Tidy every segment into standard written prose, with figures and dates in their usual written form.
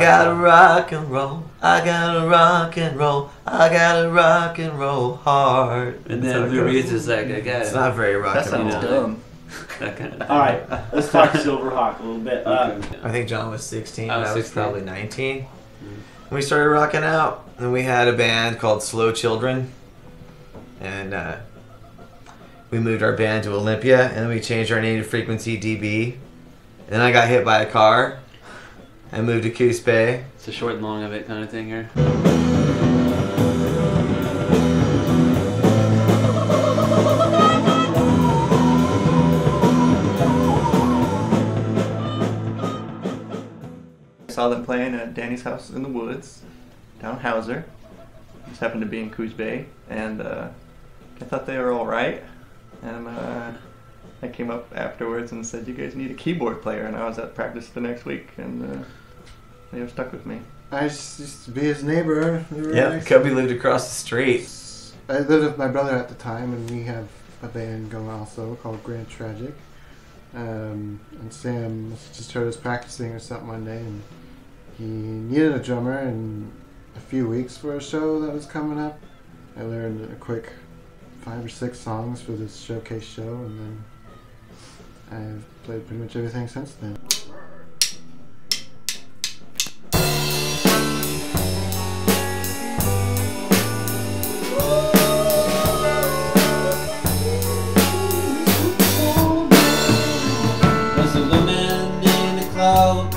gotta rock and roll. I gotta rock and roll. I gotta rock and roll hard. And then Lou Reed's is like, I got it. It's not very rock and roll. That sounds dumb. That kind of All right, let's talk Silverhawk a little bit. I think John was 16. I was I was 16. probably 19. We started rocking out, and we had a band called Slow Children, and we moved our band to Olympia, and then we changed our name to Frequency DB. And then I got hit by a car. I moved to Coos Bay. It's a short and long of it kind of thing here. I saw them playing at Danny's house in the woods, down Hauser. Just happened to be in Coos Bay, and I thought they were all right. And I came up afterwards and said, "You guys need a keyboard player," and I was at practice the next week, and they were stuck with me. I used to be his neighbor. Yeah, Cubby lived across the street. I lived with my brother at the time, and we have a band going also called Grand Tragic. And Sam just heard us practicing or something one day, and he needed a drummer in a few weeks for a show that was coming up. I learned a quick 5 or 6 songs for this showcase show, and then I've played pretty much everything since then. Was a woman in the club.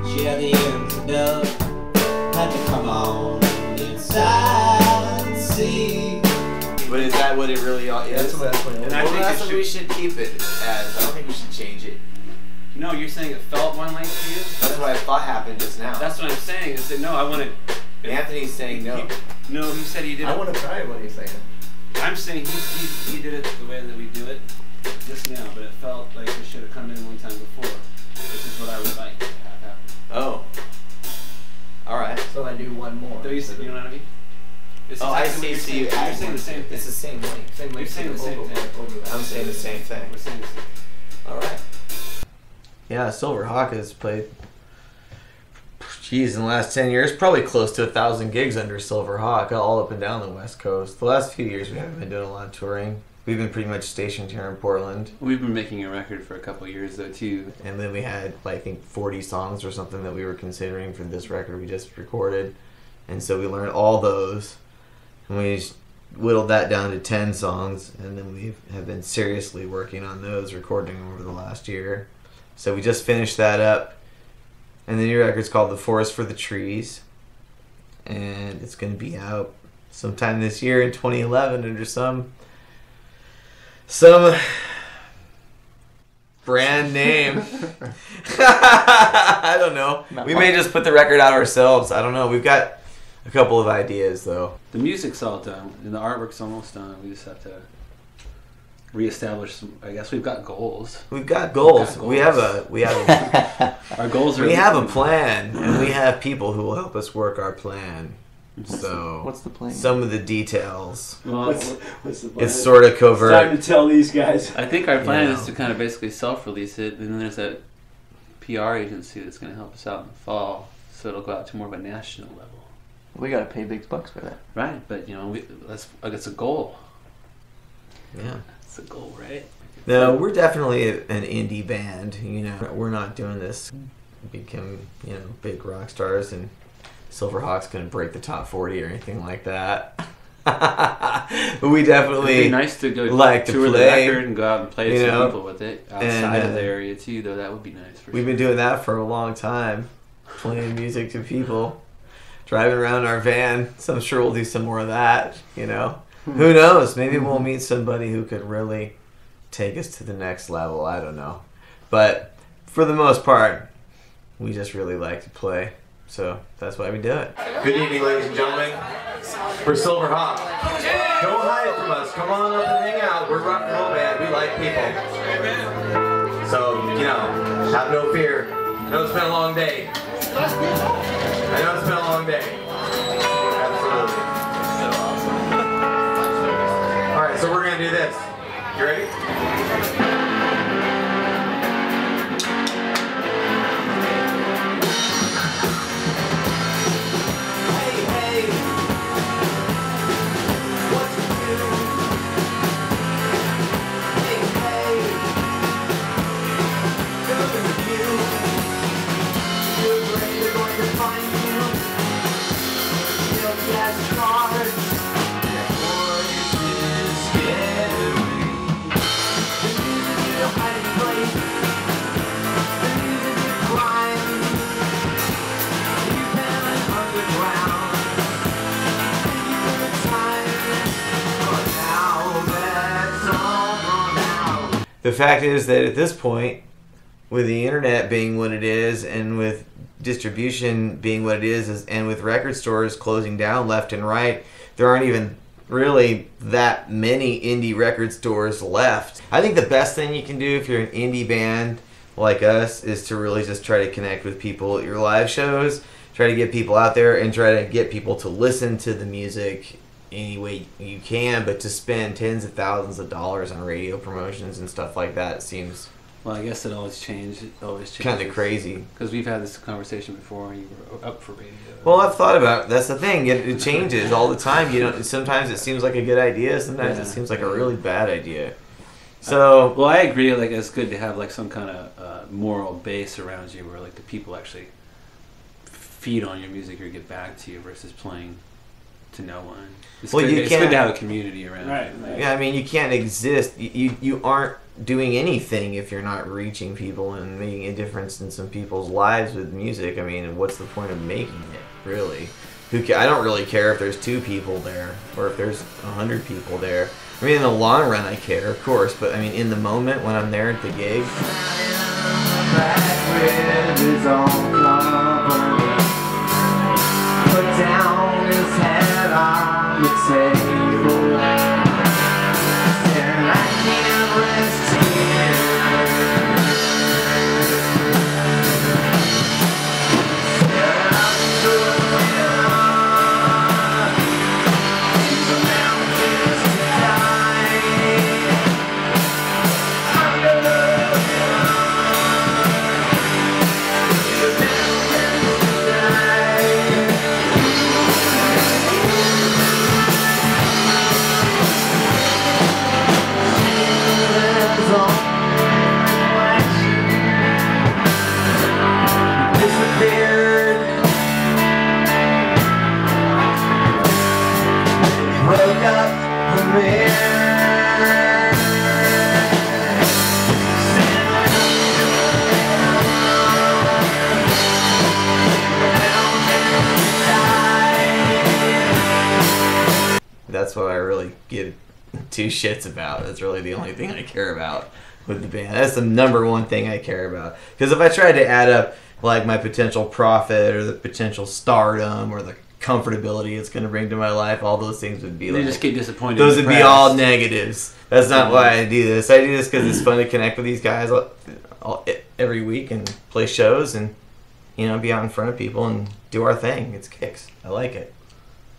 She had the ear to dove. Had to come on inside and see. But is that what it really is? That's what And I think that's what we should keep it as. I don't think we should change it. No, you're saying it felt one length to you? That's what I thought happened just now. That's what I'm saying. Is that no, I want to. Anthony's saying no. No, he said he did it. I want to try what he's saying. I'm saying he did it the way that we do it just now, but it felt like it should have come in one time before. This is what I would like to have happen. Oh. All right. So I do one more. So you know what I mean? It's Oh, I exactly what see. you're So you saying. You're add saying one. the same thing. It's the same length. Same You're saying the same thing. I'm saying the same thing. We're saying the same thing. All right. Yeah, Silverhawk has played, geez, in the last 10 years, probably close to 1,000 gigs under Silverhawk, all up and down the West Coast. The last few years we haven't been doing a lot of touring. We've been pretty much stationed here in Portland. We've been making a record for a couple of years though too. And then we had, I think, 40 songs or something that we were considering for this record we just recorded. And so we learned all those. And we whittled that down to 10 songs. And then we have been seriously working on those, recording over the last year. So we just finished that up. And the new record's called The Forest for the Trees. And it's going to be out sometime this year in 2011 under some brand name. I don't know. We may just put the record out ourselves. I don't know. We've got a couple of ideas though. The music's all done and the artwork's almost done. We just have to reestablish some. I guess we've got goals. We've got goals. We have a Our goals are. we have a plan, and we have people who will help us work our plan. So What's the plan? some of the details. Well, What's the plan? It's sort of It's time covert. to tell these guys. I think our plan You is know. to kind of basically self-release it, and then there's that PR agency that's going to help us out in the fall, so it'll go out to more of a national level. We gotta pay big bucks for that. Right, but you know, that's a goal. Yeah. It's a goal, right? No, we're definitely an indie band. You know, we're not doing this become big rock stars and Silverhawk's gonna break the top 40 or anything like that. But we definitely It'd be nice to go like to tour the play, record and go out and play to you some know, people with it outside and, of the area too. Though that would be nice. For we've sure. been doing that for a long time, playing music to people, driving around our van. So I'm sure we'll do some more of that. You know, who knows? Maybe we'll meet somebody who could really take us to the next level. I don't know, but for the most part, we just really like to play. So that's why we do it. Good evening, ladies and gentlemen. We're Silverhawk. Don't hide from us. Come on up and hang out. We're rock and roll band. We like people. So, have no fear. I know it's been a long day. I know it's been a long day. Absolutely. So awesome. Alright, so we're going to do this. You ready? the fact is that at this point, with the internet being what it is, and with distribution being what it is, and with record stores closing down left and right, there aren't even really that many indie record stores left. I think the best thing you can do if you're an indie band like us is to really just try to connect with people at your live shows, try to get people out there, and try to get people to listen to the music any way you can, but to spend tens of thousands of dollars on radio promotions and stuff like that seems... Well, I guess it always changes. It always changes. Kind of crazy. Because we've had this conversation before, and you were up for radio. Well, I've thought about it. That's the thing. It changes all the time. You know, sometimes it seems like a good idea. Sometimes it seems like a really bad idea. So, well, I agree. Like, it's good to have like some kind of moral base around you, where like the people actually feed on your music or get back to you, versus playing to no one. It's well, good, you it's can't, good to have a community around. Right. Yeah, I mean, you can't exist. You aren't doing anything if you're not reaching people and making a difference in some people's lives with music. I mean, what's the point of making it, really? I don't really care if there's 2 people there or if there's 100 people there. I mean, in the long run, I care, of course, but I mean, in the moment when I'm there at the gig. Put down his head on the table, and I can't rest here. That's what I really give 2 shits about. That's really the only thing I care about with the band. That's the number one thing I care about. Because if I tried to add up like my potential profit or the potential stardom or the comfortability it's going to bring to my life, all those things would be You like... just get disappointed. Those would be all negatives. That's not why I do this. I do this because it's fun to connect with these guys every week and play shows and, you know, be out in front of people and do our thing. It's kicks. I like it.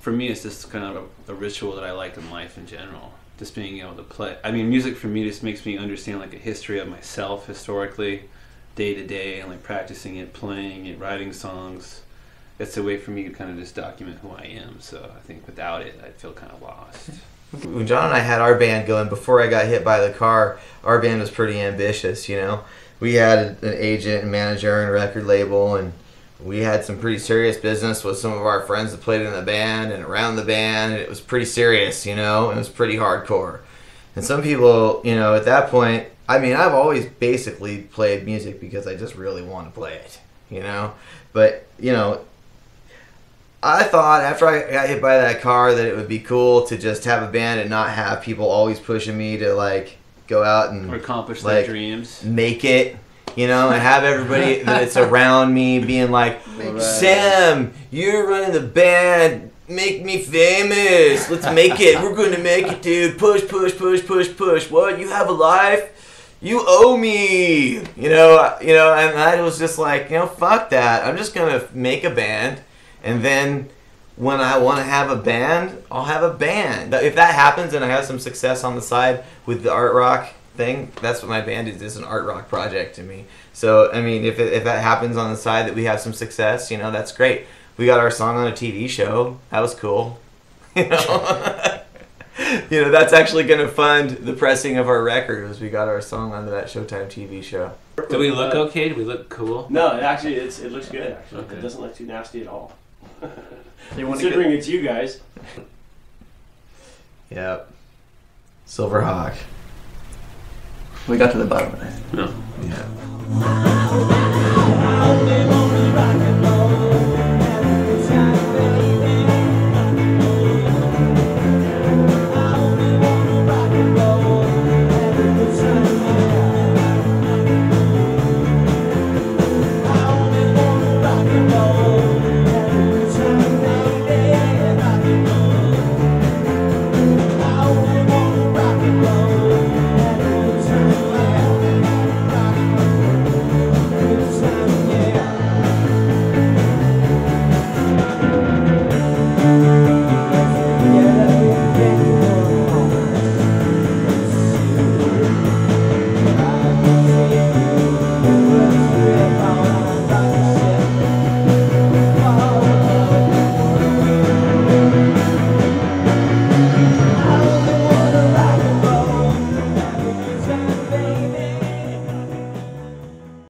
For me, it's just kind of a ritual that I like in life in general. Just being able to play. I mean, music for me just makes me understand like a history of myself historically, day to day, and like practicing it, playing it, writing songs. It's a way for me to kind of just document who I am. So I think without it, I'd feel kind of lost. When John and I had our band going, before I got hit by the car, our band was pretty ambitious, you know. We had an agent and manager and record label, and we had some pretty serious business with some of our friends that played in the band and around the band, and it was pretty serious, you know. It was pretty hardcore. And some people, you know, at that point, I mean, I've always basically played music because I just really want to play it, you know. But, you know, I thought after I got hit by that car that it would be cool to just have a band and not have people always pushing me to, like, go out and or accomplish like, their dreams. Make it. You know, and have everybody that's around me being like, Sam, you're running the band. Make me famous. Let's make it. We're going to make it, dude. Push, push, push, push, push. What? You have a life? You owe me. You know, and I was just like, you know, fuck that. I'm just going to make a band. And then when I want to have a band, I'll have a band. If that happens and I have some success on the side with the art rock thing, that's what my band is. It's an art rock project to me. So I mean, if that happens on the side that we have some success, you know, that's great. We got our song on a TV show. That was cool. You know, you know, that's actually going to fund the pressing of our record. Was we got our song onto that Showtime TV show. Do we look okay? Do we look cool? No, actually, it looks good. Actually, Okay. It doesn't look too nasty at all. Considering it's you guys. Yep. Silverhawk. We got to the bottom of it. No. Yeah.